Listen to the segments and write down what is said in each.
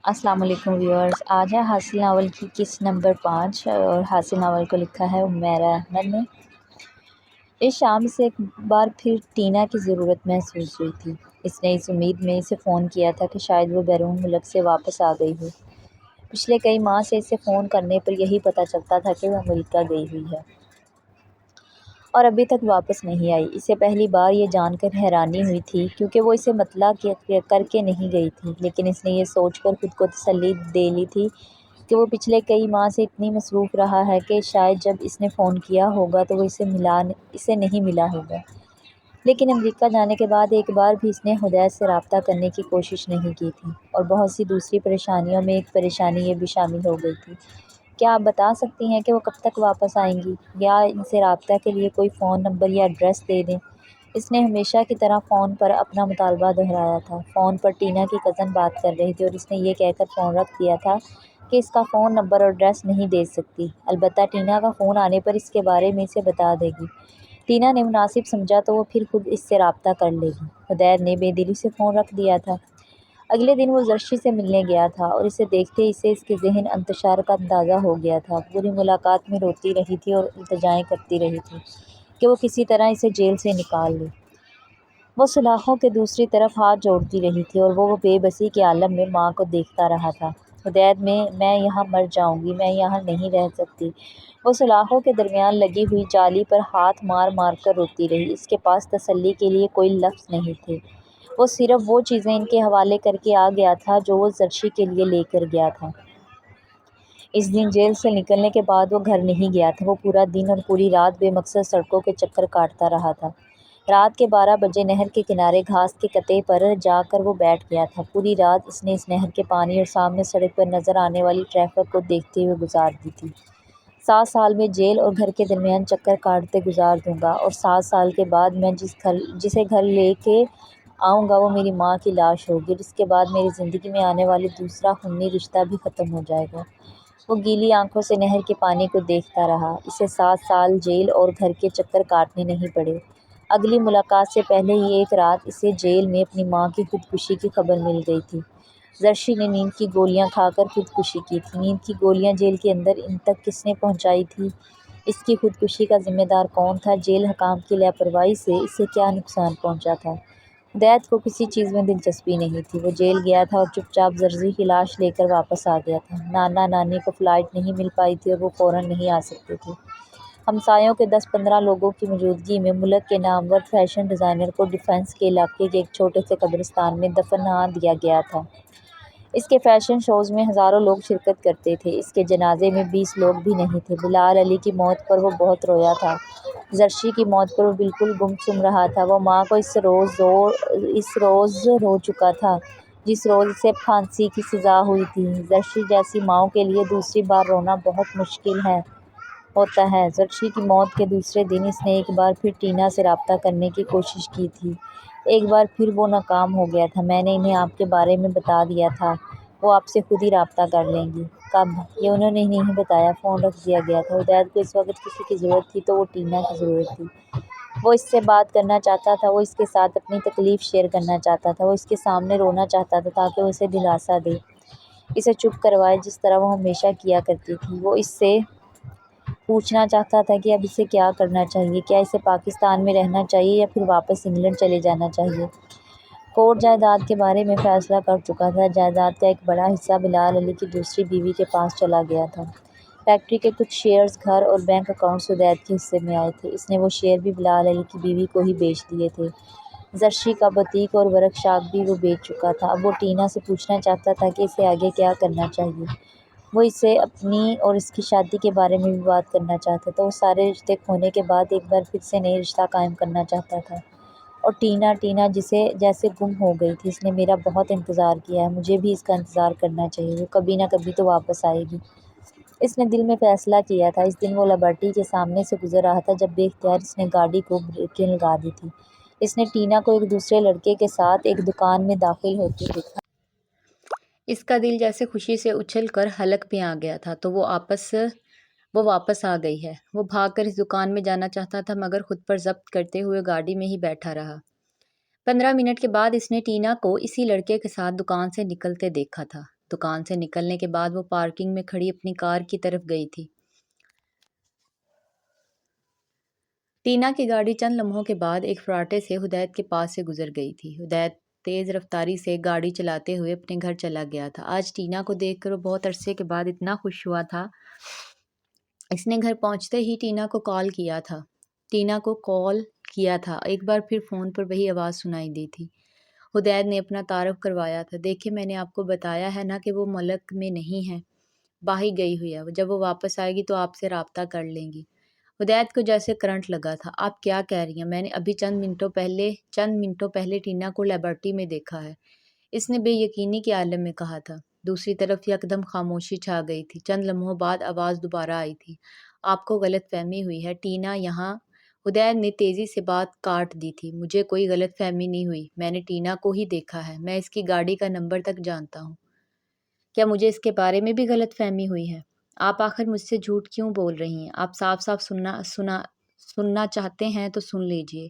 अस्सलाम वालेकुम व्यूअर्स। आज है हासिल नावल की किस्त नंबर 5 और हासिल नावल को लिखा है उमैरा अहमद ने। इस शाम से एक बार फिर टीना की ज़रूरत महसूस हुई थी। इसने इस उम्मीद में इसे फ़ोन किया था कि शायद वो बैरून मुल्क से वापस आ गई हो। पिछले कई माह से इसे फ़ोन करने पर यही पता चलता था कि वो अमेरिका गई हुई है और अभी तक वापस नहीं आई। इसे पहली बार ये जानकर हैरानी हुई थी क्योंकि वो इसे मतला करके नहीं गई थी, लेकिन इसने ये सोचकर खुद को तसल्ली दे ली थी कि वो पिछले कई माह से इतनी मसरूफ़ रहा है कि शायद जब इसने फ़ोन किया होगा तो वो इसे नहीं मिला होगा। लेकिन अमेरिका जाने के बाद एक बार भी इसने हुदैत से रब्ता करने की कोशिश नहीं की थी और बहुत सी दूसरी परेशानियों में एक परेशानी ये भी शामिल हो गई थी। क्या आप बता सकती हैं कि वो कब तक वापस आएंगी, या इनसे रब्ता के लिए कोई फ़ोन नंबर या एड्रेस दे दें? इसने हमेशा की तरह फ़ोन पर अपना मुतालबा दोहराया था। फ़ोन पर टीना की कज़न बात कर रही थी और इसने ये कहकर फ़ोन रख दिया था कि इसका फ़ोन नंबर और एड्रेस नहीं दे सकती, अलबत्ता टीना का फ़ोन आने पर इसके बारे में इसे बता देगी। टीना ने मुनासिब समझा तो वो फिर खुद इससे रब्ता कर लेगी। हुदैर ने बेदिली से फ़ोन रख दिया था। अगले दिन वो जर्शी से मिलने गया था और इसे देखते ही इसे इसके ज़हन अंतशार का अंदाज़ा हो गया था। पूरी मुलाकात में रोती रही थी और इल्तिजाएं करती रही थी कि वो किसी तरह इसे जेल से निकाल ले। वो सलाखों के दूसरी तरफ हाथ जोड़ती रही थी और वो बेबसी के आलम में माँ को देखता रहा था। हुदैद में मैं यहाँ मर जाऊँगी, मैं यहाँ नहीं रह सकती। वो सलाखों के दरमियान लगी हुई जाली पर हाथ मार मार कर रोती रही। इसके पास तसल्ली के लिए कोई लफ्ज़ नहीं थे। वो सिर्फ वो चीज़ें इनके हवाले करके आ गया था जो वो जर्शी के लिए लेकर गया था। इस दिन जेल से निकलने के बाद वो घर नहीं गया था। वो पूरा दिन और पूरी रात बेमकसद सड़कों के चक्कर काटता रहा था। रात के 12 बजे नहर के किनारे घास के कते पर जाकर वो बैठ गया था। पूरी रात इसने इस नहर के पानी और सामने सड़क पर नज़र आने वाली ट्रैफिक को देखते हुए गुजार दी थी। 7 साल में जेल और घर के दरमियान चक्कर काटते गुजार दूंगा और 7 साल के बाद मैं जिसे घर लेके आऊँगा वो मेरी माँ की लाश होगी। इसके बाद मेरी ज़िंदगी में आने वाली दूसरा खूनी रिश्ता भी ख़त्म हो जाएगा। वो गीली आंखों से नहर के पानी को देखता रहा। इसे 7 साल जेल और घर के चक्कर काटने नहीं पड़े। अगली मुलाकात से पहले ही एक रात इसे जेल में अपनी माँ की खुदकुशी की खबर मिल गई थी। जर्शी ने नींद की गोलियां खाकर खुदकुशी की थी। नींद की गोलियां जेल के अंदर इन तक किसने पहुंचाई थी? इसकी खुदकुशी का जिम्मेदार कौन था? जेल हकाम की लापरवाही से इसे क्या नुकसान पहुंचा था? दैत को किसी चीज़ में दिलचस्पी नहीं थी। वो जेल गया था और चुपचाप जर्जी की लाश लेकर वापस आ गया था। नाना नानी को फ़्लाइट नहीं मिल पाई थी और वो फ़ौरन नहीं आ सकते थे। हमसायों के 10-15 लोगों की मौजूदगी में मुल्क के नामवर फैशन डिज़ाइनर को डिफेंस के इलाके के एक छोटे से कब्रिस्तान में दफना दिया गया था। इसके फ़ैशन शोज़ में हज़ारों लोग शिरकत करते थे। इसके जनाजे में 20 लोग भी नहीं थे। बिलाल अली की मौत पर वो बहुत रोया था। जर्शी की मौत पर वो बिल्कुल गुमसुम रहा था। वो माँ को इस रोज़ रो चुका था जिस रोज़ इसे फांसी की सज़ा हुई थी। जर्शी जैसी माँओं के लिए दूसरी बार रोना बहुत मुश्किल होता है। जर्शी की मौत के दूसरे दिन इसने एक बार फिर टीना से रब्ता करने की कोशिश की थी। एक बार फिर वो नाकाम हो गया था। मैंने इन्हें आपके बारे में बता दिया था, वो आपसे खुद ही रब्ता कर लेंगी। कब? ये उन्होंने नहीं बताया। फ़ोन रख दिया गया था। हुदैद को इस वक्त किसी की ज़रूरत थी तो वो टीना की ज़रूरत थी। वो इससे बात करना चाहता था। वो इसके साथ अपनी तकलीफ़ शेयर करना चाहता था। वो इसके सामने रोना चाहता था ताकि वो इसे दिलासा दे, इसे चुप करवाए जिस तरह वो हमेशा किया करती थी। वो इससे पूछना चाहता था कि अब इसे क्या करना चाहिए। क्या इसे पाकिस्तान में रहना चाहिए या फिर वापस इंग्लैंड चले जाना चाहिए? कोर्ट जायदाद के बारे में फ़ैसला कर चुका था। जायदाद का एक बड़ा हिस्सा बिलाल अली की दूसरी बीवी के पास चला गया था। फैक्ट्री के कुछ शेयर्स, घर और बैंक अकाउंट सुदैद के हिस्से में आए थे। इसने वो शेयर भी बिलाल अली की बीवी को ही बेच दिए थे। जर्शी का बुटीक और वर्कशॉप भी वो बेच चुका था। अब वो टीना से पूछना चाहता था कि इसे आगे क्या करना चाहिए। वो इससे अपनी और इसकी शादी के बारे में भी बात करना चाहता था। वो सारे रिश्ते खोने के बाद एक बार फिर से नए रिश्ता कायम करना चाहता था। और टीना टीना जिसे जैसे गुम हो गई थी। इसने मेरा बहुत इंतज़ार किया है, मुझे भी इसका इंतज़ार करना चाहिए। वो कभी ना कभी तो वापस आएगी। इसने दिल में फ़ैसला किया था। इस दिन वो लिबर्टी के सामने से गुजर रहा था जब बेख्तियार इसने गाड़ी को ब्रेकें लगा दी थी। इसने टीना को एक दूसरे लड़के के साथ एक दुकान में दाखिल होते देखा। इसका दिल जैसे खुशी से उछल कर हलक में आ गया था। तो वो वापस आ गई है। वो भागकर इस दुकान में जाना चाहता था मगर खुद पर ज़ब्त करते हुए गाड़ी में ही बैठा रहा। 15 मिनट के बाद इसने टीना को इसी लड़के के साथ दुकान से निकलते देखा था। دکان سے نکلنے کے بعد وہ پارکنگ میں کھڑی اپنی کار کی طرف گئی تھی۔ ٹینا کی گاڑی چند لمحوں کے بعد ایک فراٹے سے ہدایت کے پاس سے گزر گئی تھی۔ ہدایت تیز رفتاری سے گاڑی چلاتے ہوئے اپنے گھر چلا گیا تھا۔ آج ٹینا کو دیکھ کر وہ بہت عرصے کے بعد اتنا خوش ہوا تھا۔ اس نے گھر پہنچتے ہی ٹینا کو کال کیا تھا۔ ایک بار پھر فون پر وہی آواز سنائی دی تھی۔ ہدایت نے اپنا تعارف کروایا تھا۔ دیکھیں، میں نے آپ کو بتایا ہے نا کہ وہ ملک میں نہیں ہے، باہر گئی ہوئی ہے۔ جب وہ واپس آئے گی تو آپ سے رابطہ کر لیں گی۔ ہدایت کو جیسے کرنٹ لگا تھا۔ آپ کیا کہہ رہی ہیں؟ میں نے ابھی چند منٹوں پہلے ٹینا کو لیبارٹری میں دیکھا ہے، اس نے بے یقینی کے عالم میں کہا تھا۔ دوسری طرف یکدم خاموشی چھا گئی تھی۔ چند لمحوں بعد آواز دوبارہ آئی تھی۔ آپ کو غلط فہمی ہوئی ہے، ٹینا یہاں۔ ہدایت نے تیزی سے بات کاٹ دی تھی۔ مجھے کوئی غلط فہمی نہیں ہوئی، میں نے ٹینا کو ہی دیکھا ہے، میں اس کی گاڑی کا نمبر تک جانتا ہوں۔ کیا مجھے اس کے بارے میں بھی غلط فہمی ہوئی ہے؟ آپ آخر مجھ سے جھوٹ کیوں بول رہی ہیں؟ آپ صاف صاف سننا چاہتے ہیں تو سن لیجئے۔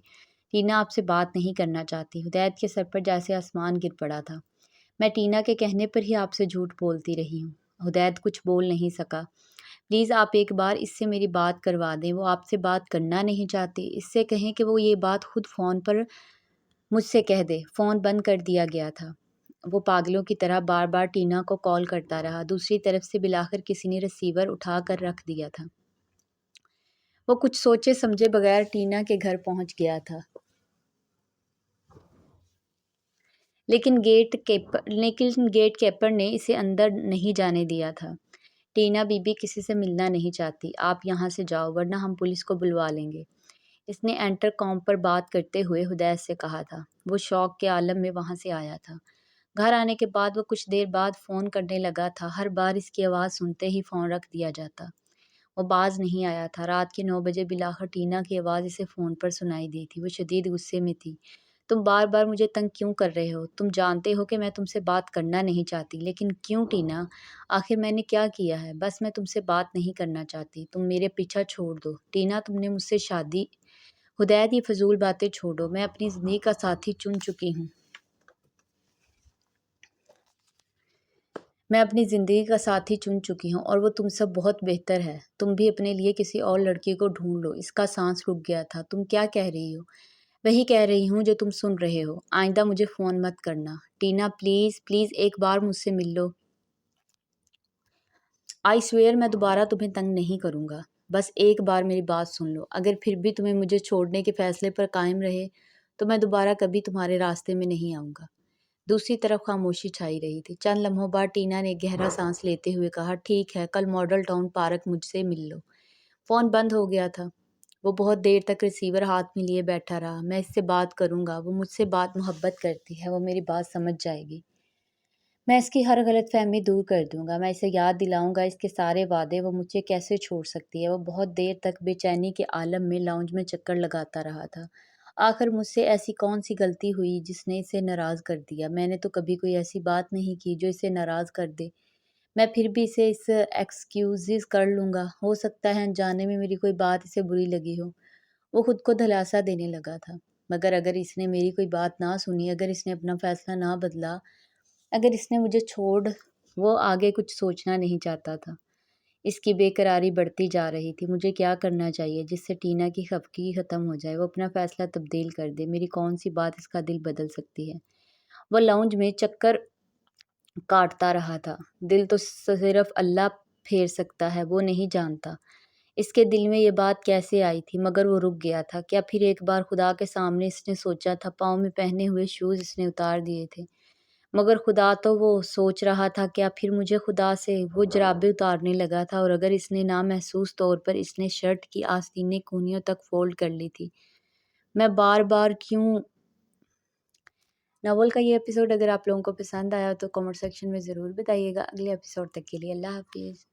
ٹینا آپ سے بات نہیں کرنا چاہتی۔ ہدایت کے سر پر جیسے آسمان گر پڑا تھا۔ میں ٹینا کے کہنے پر ہی آپ سے جھوٹ بولتی رہی ہوں۔ ہدایت کچھ بول نہیں سکا۔ پلیز آپ ایک بار اس سے میری بات کروا دیں، وہ آپ سے بات کرنا نہیں چاہتی۔ اس سے کہیں کہ وہ یہ بات خود فون پر مجھ سے کہہ دے۔ فون بند کر دیا گیا تھا۔ وہ پاگلوں کی طرح بار بار ٹینا کو کال کرتا رہا۔ دوسری طرف سے بالآخر کسی نے ریسیور اٹھا کر رکھ دیا تھا۔ وہ کچھ سوچے سمجھے بغیر ٹینا کے گھر پہنچ گیا تھا۔ لیکن گیٹ کیپر نے اسے اندر نہیں جانے دیا تھا۔ ٹینا بی بی کسی سے ملنا نہیں چاہتی، آپ یہاں سے جاؤ ورنہ ہم پولیس کو بلوا لیں گے، اس نے انٹر کام پر بات کرتے ہوئے ہدایت سے کہا تھا۔ وہ شوق کے عالم میں وہاں سے آیا تھا۔ گھر آنے کے بعد وہ کچھ دیر بعد فون کرنے لگا تھا۔ ہر بار اس کی آواز سنتے ہی فون رکھ دیا جاتا۔ وہ باز نہیں آیا تھا۔ رات کے 9 بجے بالآخر ٹینا کی آواز اسے فون پر سنائی دی تھی۔ وہ شدید غصے میں تھی۔ تم بار بار مجھے تنگ کیوں کر رہے ہو؟ تم جانتے ہو کہ میں تم سے بات کرنا نہیں چاہتی، لیکن کیوں ٹینا؟ آخر میں نے کیا کیا ہے؟ بس میں تم سے بات نہیں کرنا چاہتی، تم میرے پیچھا چھوڑ دو۔ ٹینا، تم نے مجھ سے شادی۔ ہدایت، یہ فضول باتیں چھوڑو، میں اپنی زندگی کا ساتھی چن چکی ہوں۔ اور وہ تم سب بہت بہتر ہے۔ تم بھی اپنے لیے کسی اور لڑکی کو ڈھونڈ لو۔ اس کا سانس رک گیا تھا۔ تم کیا کہہ رہی ہو؟ وہی کہہ رہی ہوں جو تم سن رہے ہو۔ آئندہ مجھے فون مت کرنا۔ ٹینا پلیز ایک بار مجھ سے مل لو۔ آئی سویئر میں دوبارہ تمہیں تنگ نہیں کروں گا۔ بس ایک بار میری بات سن لو۔ اگر پھر بھی تمہیں مجھے چھوڑنے کے فیصلے پر قائم رہے تو میں دوبارہ کبھی تمہارے راستے میں نہیں آؤں گا۔ دوسری طرف خاموشی چھائی رہی تھی۔ چند لمحوں بعد ٹینا نے گہرا سانس لیتے ہوئے کہا، ٹھیک ہے، کل ماڈل ٹاؤن پارک مجھ سے مل لو۔ فون بند ہو گیا تھا۔ وہ بہت دیر تک ریسیور ہاتھ میں لیے بیٹھا رہا۔ میں اس سے بات کروں گا، وہ مجھ سے محبت کرتی ہے، وہ میری بات سمجھ جائے گی۔ میں اس کی ہر غلط فہمی دور کر دوں گا، میں اسے یاد دلاؤں گا اس کے سارے وعدے، وہ مجھے کیسے چھوڑ سکتی ہے۔ وہ بہت دیر تک بے چینی کے عالم میں لاؤنج میں چکر لگاتا رہا تھا۔ آخر مجھ سے ایسی کون سی غلطی ہوئی جس نے اسے ناراض کر دیا؟ میں نے تو کبھی کوئی ایسی بات نہیں کی جو اسے ناراض کر دے۔ میں پھر بھی اسے ایکسکیوز کر لوں گا۔ ہو سکتا ہے انجانے میں میری کوئی بات اسے بری لگی ہو۔ وہ خود کو دھلاسا دینے لگا تھا۔ مگر اگر اس نے میری کوئی بات نہ سنی، اگر اس نے اپنا فیصلہ نہ بدلا، اگر اس نے مجھے چھوڑ، وہ آگے کچھ سوچنا نہیں چاہتا تھا۔ اس کی بے قراری بڑھتی جا رہی تھی۔ مجھے کیا کرنا چاہیے جس سے ٹینا کی خفگی ختم ہو جائے، وہ اپنا فیصلہ تبدیل کر دے؟ میری کون سی بات اس کا دل بدل سکتی ہے؟ وہ لاؤنج میں چکر کاٹتا رہا تھا۔ دل تو صرف اللہ پھیر سکتا ہے، وہ نہیں جانتا اس کے دل میں یہ بات کیسے آئی تھی، مگر وہ رک گیا تھا۔ کیا پھر ایک بار خدا کے سامنے اس نے سوچا تھا؟ پاؤں میں پہنے ہوئے شوز اس نے اتار دیے تھے، مگر خدا تو وہ سوچ رہا تھا۔ کیا پھر مجھے خدا سے وہ جرابیں اتارنے لگا تھا؟ اور اگر اس نے نامحسوس طور پر اس نے شرٹ کی آستینیں کونیوں تک فولڈ کر لی تھی، میں بار بار کیوں؟ ناول کا یہ ایپیسوڈ اگر آپ لوگوں کو پسند آیا تو کمنٹ سیکشن میں ضرور بتائیے گا۔ اگلے ایپیسوڈ تک کے لیے اللہ حافظ۔